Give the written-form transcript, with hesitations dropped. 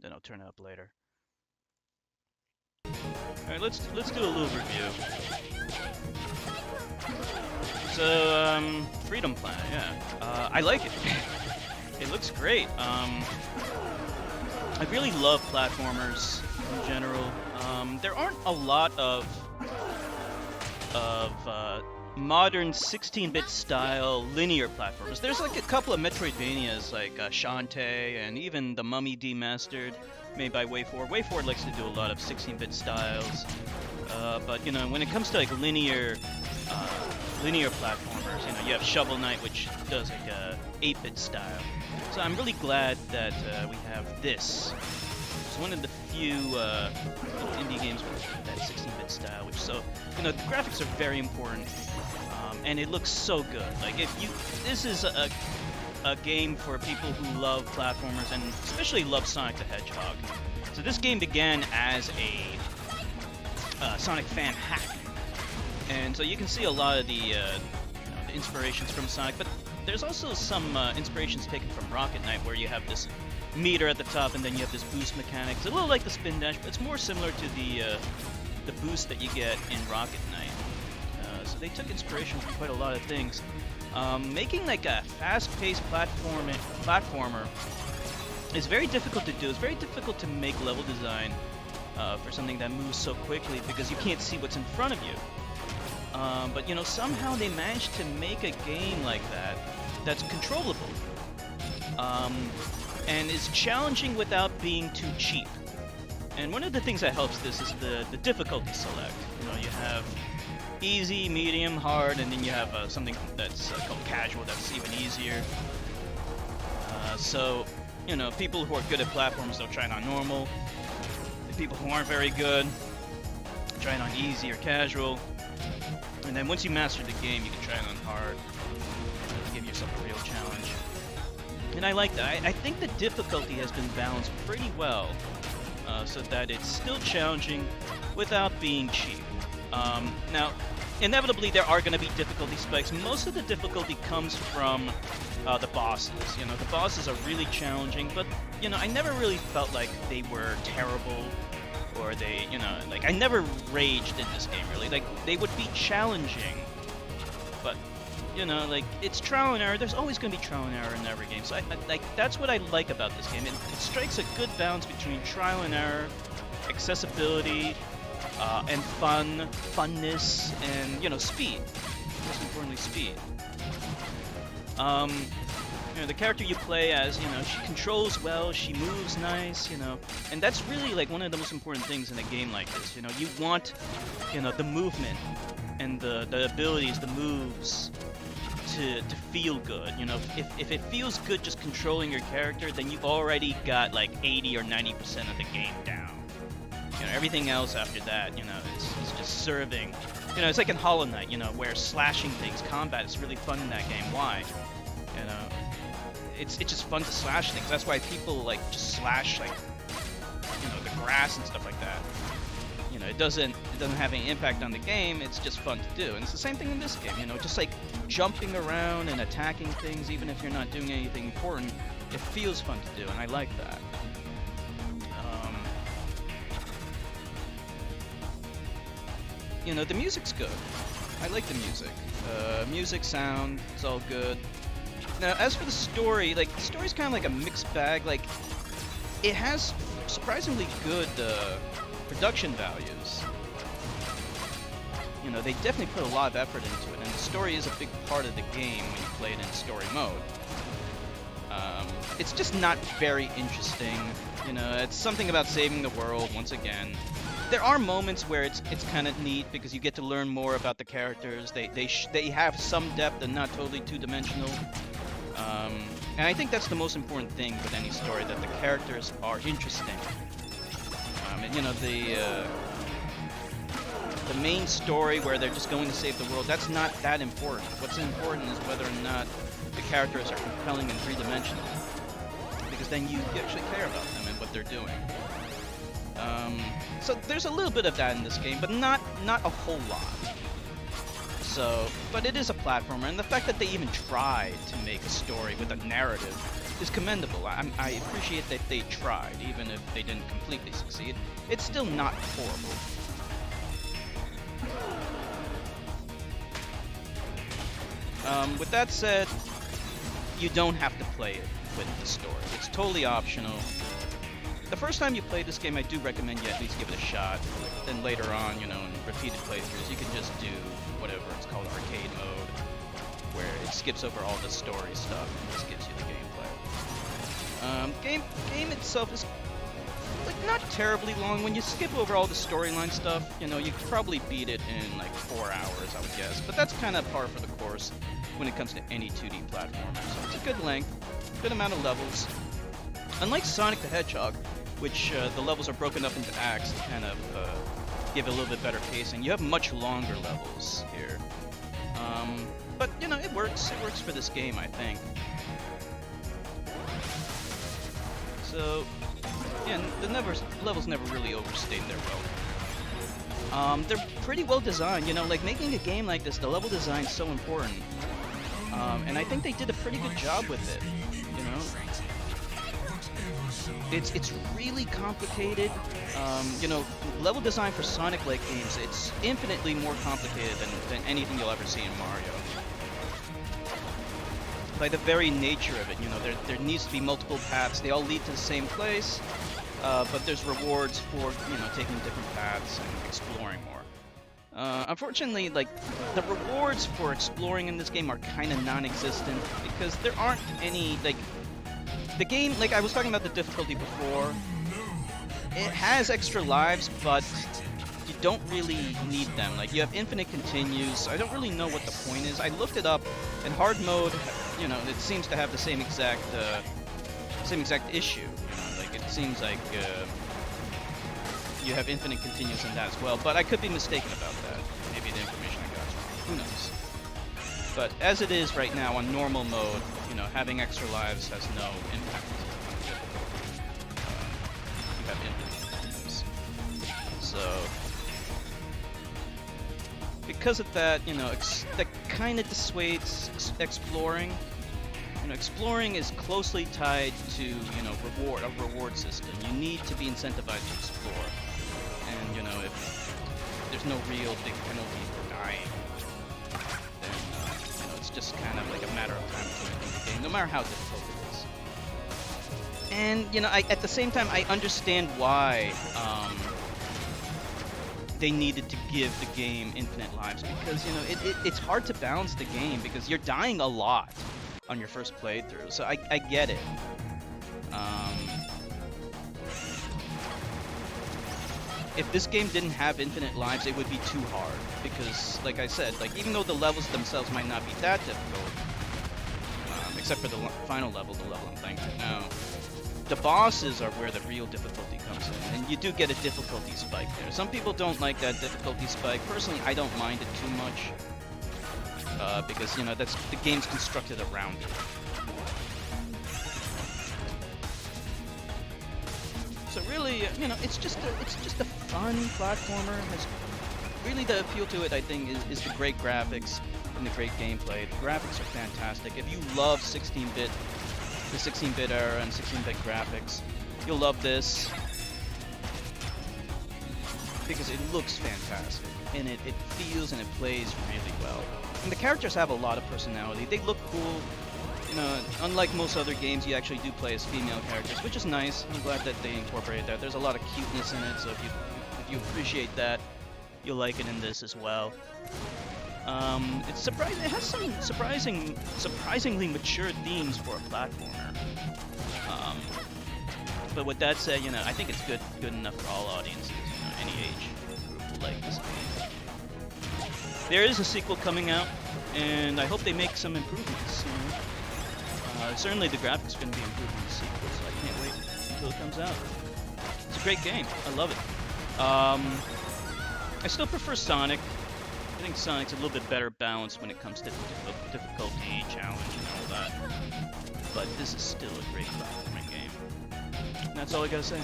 then I'll turn it up later. All right, let's do a little review. So, Freedom Planet, yeah. I like it. It looks great. I really love platformers in general. There aren't a lot of modern 16-bit style linear platformers. There's like a couple of Metroidvanias like Shantae and even The Mummy Demastered, made by WayForward. WayForward likes to do a lot of 16-bit styles, but you know, when it comes to like linear platformers, you know, you have Shovel Knight, which does like a 8-bit style. So I'm really glad that we have this. It's one of the few indie games with that 16-bit style, which, so, you know, the graphics are very important, and it looks so good. Like, this is a game for people who love platformers and especially love Sonic the Hedgehog. So this game began as a Sonic fan hack, and so you can see a lot of the inspirations from Sonic, but there's also some inspirations taken from Rocket Knight, where you have this meter at the top and then you have this boost mechanic. It's a little like the spin dash, but it's more similar to the boost that you get in Rocket Knight. So they took inspiration from quite a lot of things. Making like a fast-paced platformer is very difficult to do. It's very difficult to make level design for something that moves so quickly, because you can't see what's in front of you. But you know, somehow they managed to make a game like that that's controllable, and is challenging without being too cheap. And one of the things that helps this is the difficulty select. You know, you have easy, medium, hard, and then you have something that's called casual, that's even easier. So, you know, people who are good at platforms, they'll try it on normal. The people who aren't very good, try it on easy or casual. And then once you master the game, you can try it on hard to give yourself a real challenge. And I like that. I think the difficulty has been balanced pretty well, so that it's still challenging without being cheap. Now, inevitably there are going to be difficulty spikes. Most of the difficulty comes from the bosses. You know, the bosses are really challenging, but, you know, I never really felt like they were terrible, or they, you know, like, I never raged in this game, really. Like, they would be challenging, but, you know, like, it's trial and error. There's always going to be trial and error in every game. So, like, that's what I like about this game. It strikes a good balance between trial and error, accessibility, and funness, and, you know, speed. Most importantly, speed. You know, the character you play as, you know, she controls well, she moves nice, you know, and that's really, like, one of the most important things in a game like this. You know, you want, you know, the movement and the abilities, the moves to feel good. You know, if it feels good just controlling your character, then you've already got like 80 or 90% of the game down. You know, everything else after that, you know, is just serving. You know, it's like in Hollow Knight, you know, where slashing things, combat is really fun in that game. Why? You know, it's just fun to slash things. That's why people like just slash, like, you know, the grass and stuff like that. You know, it doesn't have any impact on the game. It's just fun to do. And it's the same thing in this game. You know, just like jumping around and attacking things, even if you're not doing anything important, it feels fun to do, and I like that. You know, the music's good. I like the music. Music, sound, it's all good. Now, as for the story, like, the story's kind of like a mixed bag. Like, it has surprisingly good production values. You know, they definitely put a lot of effort into it, and the story is a big part of the game when you play it in story mode. It's just not very interesting. You know, it's something about saving the world once again. There are moments where it's kind of neat because you get to learn more about the characters. They have some depth and not totally two-dimensional. And I think that's the most important thing with any story, that the characters are interesting. And you know, the main story where they're just going to save the world, that's not that important. What's important is whether or not the characters are compelling and three-dimensional, because then you actually care about them and what they're doing. So there's a little bit of that in this game, but not a whole lot. So, but it is a platformer, and the fact that they even tried to make a story with a narrative is commendable. I appreciate that they tried, even if they didn't completely succeed. It's still not horrible. With that said, you don't have to play it with the story. It's totally optional. The first time you play this game, I do recommend you at least give it a shot. Then later on, you know, in repeated playthroughs, you can just do whatever it's called, arcade mode, where it skips over all the story stuff and just gives you the gameplay. Game itself is like not terribly long. When you skip over all the storyline stuff, you know, you could probably beat it in like 4 hours, I would guess. But that's kind of par for the course when it comes to any 2D platformer. So it's a good length, good amount of levels. Unlike Sonic the Hedgehog, which the levels are broken up into acts to kind of give it a little bit better pacing, you have much longer levels here. But, you know, it works. It works for this game, I think. So, yeah, the levels never really overstayed their welcome. They're pretty well designed, you know, like making a game like this, the level design is so important. And I think they did a pretty good job with it, you know? It's really complicated. You know, level design for Sonic-like games, it's infinitely more complicated than anything you'll ever see in Mario. By the very nature of it, you know, there needs to be multiple paths. They all lead to the same place, but there's rewards for, you know, taking different paths and exploring more. Unfortunately, like, the rewards for exploring in this game are kind of non-existent because there aren't any, like, the game, like I was talking about the difficulty before, it has extra lives, but you don't really need them. Like, you have infinite continues, so I don't really know what the point is. I looked it up, in hard mode, you know, it seems to have the same exact issue. You know, like, it seems like you have infinite continues in that as well, but I could be mistaken about that. Maybe the information I got is wrong. Who knows? But as it is right now on normal mode, you know, having extra lives has no impact. You have infinite continues. So, because of that, you know, that kind of dissuades exploring. You know, exploring is closely tied to, you know, a reward system. You need to be incentivized to explore. And, you know, if there's no real big penalty for dying, then, you know, it's just kind of like a matter of time to complete the game, no matter how difficult it is. And, you know, at the same time, I understand why they needed to give the game infinite lives, because, you know, it's hard to balance the game because you're dying a lot on your first playthrough, so I get it. If this game didn't have infinite lives, it would be too hard, because, like I said, like, even though the levels themselves might not be that difficult, except for the final level, the level I'm playing right now, the bosses are where the real difficulty comes in, and you do get a difficulty spike there. Some people don't like that difficulty spike. Personally, I don't mind it too much, because, you know, that's the game's constructed around it. So really, you know, it's just a fun platformer. Really, the appeal to it, I think, is the great graphics and the great gameplay. The graphics are fantastic. If you love the 16-bit era and 16-bit graphics, you'll love this because it looks fantastic and it feels and it plays really well. And the characters have a lot of personality. They look cool. You know, unlike most other games, you actually do play as female characters, which is nice. I'm glad that they incorporated that. There's a lot of cuteness in it, so if you appreciate that, you'll like it in this as well. It's surprising. It has some surprisingly mature themes for a platformer. But with that said, you know, I think it's good enough for all audiences. You know, any age group will like this game. There is a sequel coming out, and I hope they make some improvements. You know? Certainly the graphics are going to be improved in the sequel, so I can't wait until it comes out. It's a great game. I love it. I still prefer Sonic. I think Sonic's a little bit better balanced when it comes to difficulty, challenge, and all that. But this is still a great platforming game. And that's all I gotta say.